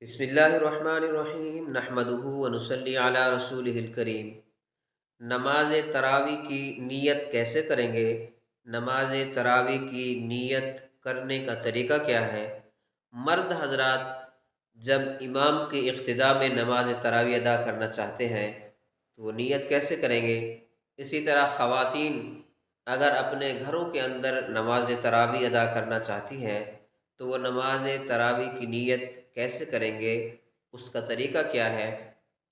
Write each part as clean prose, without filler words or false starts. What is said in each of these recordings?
بسم اللہ الرحمن الرحیم نحمدہ ونصلی علی رسولہ الکریم۔ نماز تراویح کی نیت کیسے کریں گے؟ نماز تراویح کی نیت کرنے کا طریقہ کیا ہے؟ مرد حضرات جب امام کی اقتداء میں نماز تراویح ادا کرنا چاہتے ہیں تو وہ نیت کیسے کریں گے؟ اسی طرح خواتین اگر اپنے گھروں کے اندر نماز تراویح ادا کرنا چاہتی ہیں تو وہ نماز تراویح کی نیت کیسے کریں گے؟ اس کا طریقہ کیا ہے؟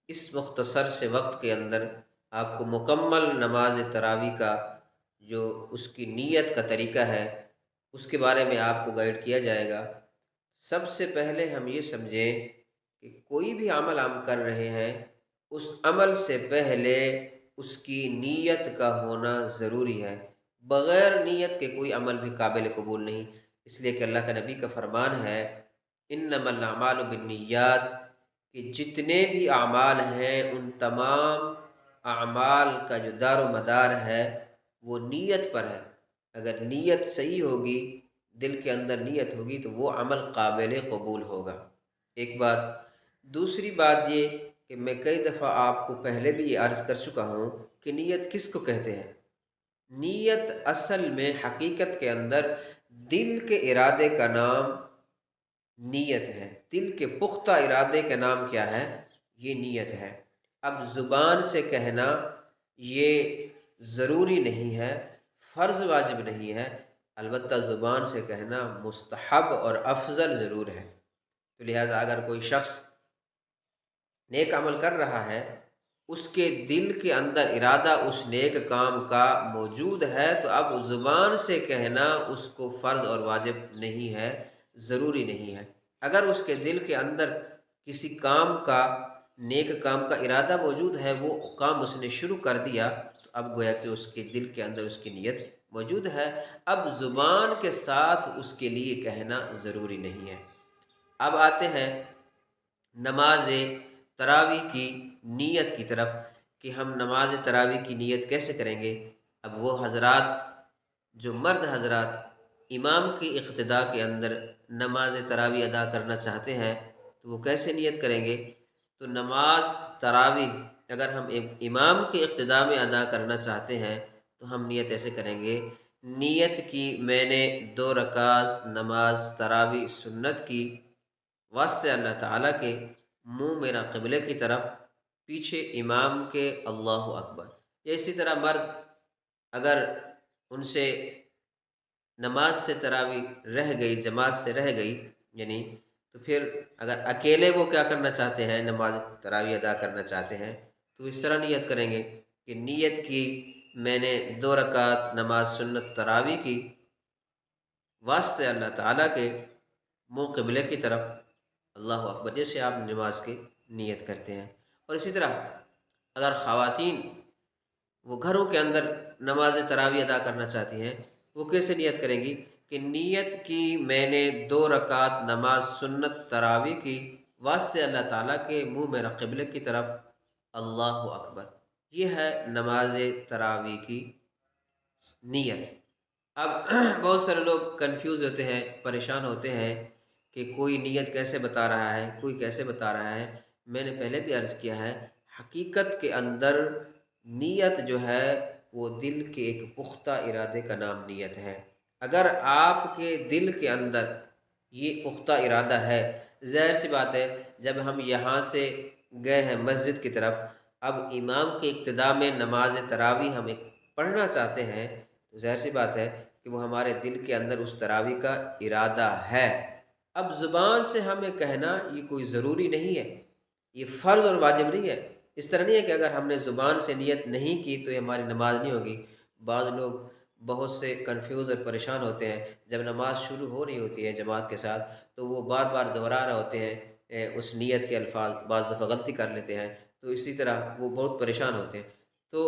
اس مختصر سے وقت کے اندر آپ کو مکمل نماز تراویح کا جو اس کی نیت کا طریقہ ہے اس کے بارے میں آپ کو گائیڈ کیا جائے گا۔ سب سے پہلے ہم یہ سمجھیں کہ کوئی بھی عمل ہم کر رہے ہیں اس عمل سے پہلے اس کی نیت کا ہونا ضروری ہے۔ بغیر نیت کے کوئی عمل بھی قابل قبول نہیں، اس لیے کہ اللہ کا نبی کا فرمان ہے انما الاعمال بالنیات، کہ جتنے بھی اعمال ہیں ان تمام اعمال کا جو دار و مدار ہے وہ نیت پر ہے۔ اگر نیت صحیح ہوگی، دل کے اندر نیت ہوگی تو وہ عمل قابل قبول ہوگا۔ ایک بات۔ دوسری بات یہ کہ میں کئی دفعہ آپ کو پہلے بھی یہ عرض کر چکا ہوں کہ نیت کس کو کہتے ہیں۔ نیت اصل میں حقیقت کے اندر دل کے ارادے کا نام نیت ہے۔ دل کے پختہ ارادے کا نام کیا ہے؟ یہ نیت ہے۔ اب زبان سے کہنا یہ ضروری نہیں ہے، فرض واجب نہیں ہے، البتہ زبان سے کہنا مستحب اور افضل ضرور ہے۔ تو لہٰذا اگر کوئی شخص نیک عمل کر رہا ہے، اس کے دل کے اندر ارادہ اس نیک کام کا موجود ہے تو اب زبان سے کہنا اس کو فرض اور واجب نہیں ہے، ضروری نہیں ہے۔ اگر اس کے دل کے اندر کسی کام کا، نیک کام کا ارادہ موجود ہے، وہ کام اس نے شروع کر دیا تو اب گویا کہ اس کے دل کے اندر اس کی نیت موجود ہے، اب زبان کے ساتھ اس کے لیے کہنا ضروری نہیں ہے۔ اب آتے ہیں نماز تراویح کی نیت کی طرف کہ ہم نماز تراویح کی نیت کیسے کریں گے۔ اب وہ حضرات جو مرد حضرات امام کی اقتداء کے اندر نماز تراویح ادا کرنا چاہتے ہیں تو وہ کیسے نیت کریں گے؟ تو نماز تراویح اگر ہم امام کی اقتداء میں ادا کرنا چاہتے ہیں تو ہم نیت ایسے کریں گے، نیت کی میں نے 2 رکعت نماز تراویح سنت کی، واسطے اللہ تعالیٰ کے، منہ میرا قبلے کی طرف، پیچھے امام کے اللہ اکبر۔ یا اسی طرح مرد اگر ان سے نماز سے تراویح رہ گئی، جماعت سے رہ گئی، یعنی تو پھر اگر اکیلے وہ کیا کرنا چاہتے ہیں، نماز تراویح ادا کرنا چاہتے ہیں تو اس طرح نیت کریں گے کہ نیت کی میں نے 2 رکعت نماز سنت تراویح کی، واسطے اللہ تعالیٰ کے، منہ قبلے کی طرف، اللہ اکبر، جیسے آپ نماز کی نیت کرتے ہیں۔ اور اسی طرح اگر خواتین وہ گھروں کے اندر نماز تراویح ادا کرنا چاہتی ہیں، وہ کیسے نیت کریں گی کہ نیت کی میں نے 2 رکعت نماز سنت تراویح کی، واسطے اللہ تعالیٰ کے، منہ میرا قبلے کی طرف، اللہ اکبر۔ یہ ہے نماز تراویح کی نیت۔ اب بہت سارے لوگ کنفیوز ہوتے ہیں، پریشان ہوتے ہیں کہ کوئی نیت کیسے بتا رہا ہے، کوئی کیسے بتا رہا ہے۔ میں نے پہلے بھی عرض کیا ہے، حقیقت کے اندر نیت جو ہے وہ دل کے ایک پختہ ارادے کا نام نیت ہے۔ اگر آپ کے دل کے اندر یہ پختہ ارادہ ہے، ظاہر سی بات ہے جب ہم یہاں سے گئے ہیں مسجد کی طرف، اب امام کے اقتداء میں نماز تراویح ہم پڑھنا چاہتے ہیں تو ظاہر سی بات ہے کہ وہ ہمارے دل کے اندر اس تراویح کا ارادہ ہے۔ اب زبان سے ہمیں کہنا یہ کوئی ضروری نہیں ہے، یہ فرض اور واجب نہیں ہے۔ اس طرح نہیں ہے کہ اگر ہم نے زبان سے نیت نہیں کی تو یہ ہماری نماز نہیں ہوگی۔ بعض لوگ بہت سے کنفیوز اور پریشان ہوتے ہیں، جب نماز شروع ہو رہی ہوتی ہے جماعت کے ساتھ تو وہ بار بار دہرا رہے ہوتے ہیں اس نیت کے الفاظ، بعض دفعہ غلطی کر لیتے ہیں، تو اسی طرح وہ بہت پریشان ہوتے ہیں۔ تو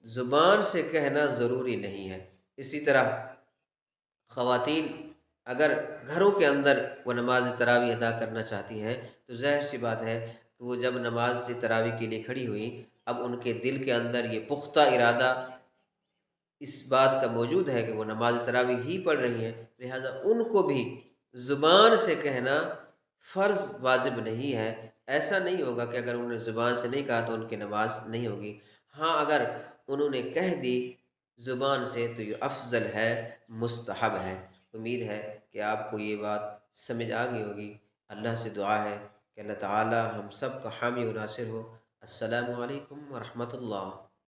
زبان سے کہنا ضروری نہیں ہے۔ اسی طرح خواتین اگر گھروں کے اندر وہ نماز تراویح ادا کرنا چاہتی ہیں تو ظاہر سی بات ہے کہ وہ جب نماز سے تراویح کے لیے کھڑی ہوئی، اب ان کے دل کے اندر یہ پختہ ارادہ اس بات کا موجود ہے کہ وہ نماز تراویح ہی پڑھ رہی ہیں، لہٰذا ان کو بھی زبان سے کہنا فرض واجب نہیں ہے۔ ایسا نہیں ہوگا کہ اگر انہوں نے زبان سے نہیں کہا تو ان کی نماز نہیں ہوگی۔ ہاں اگر انہوں نے کہہ دی زبان سے تو یہ افضل ہے، مستحب ہے۔ امید ہے کہ آپ کو یہ بات سمجھ آ گئی ہوگی۔ اللہ سے دعا ہے کہ اللہ تعالی ہم سب کا حامی و ناصر ہو۔ السلام علیکم ورحمۃ اللہ۔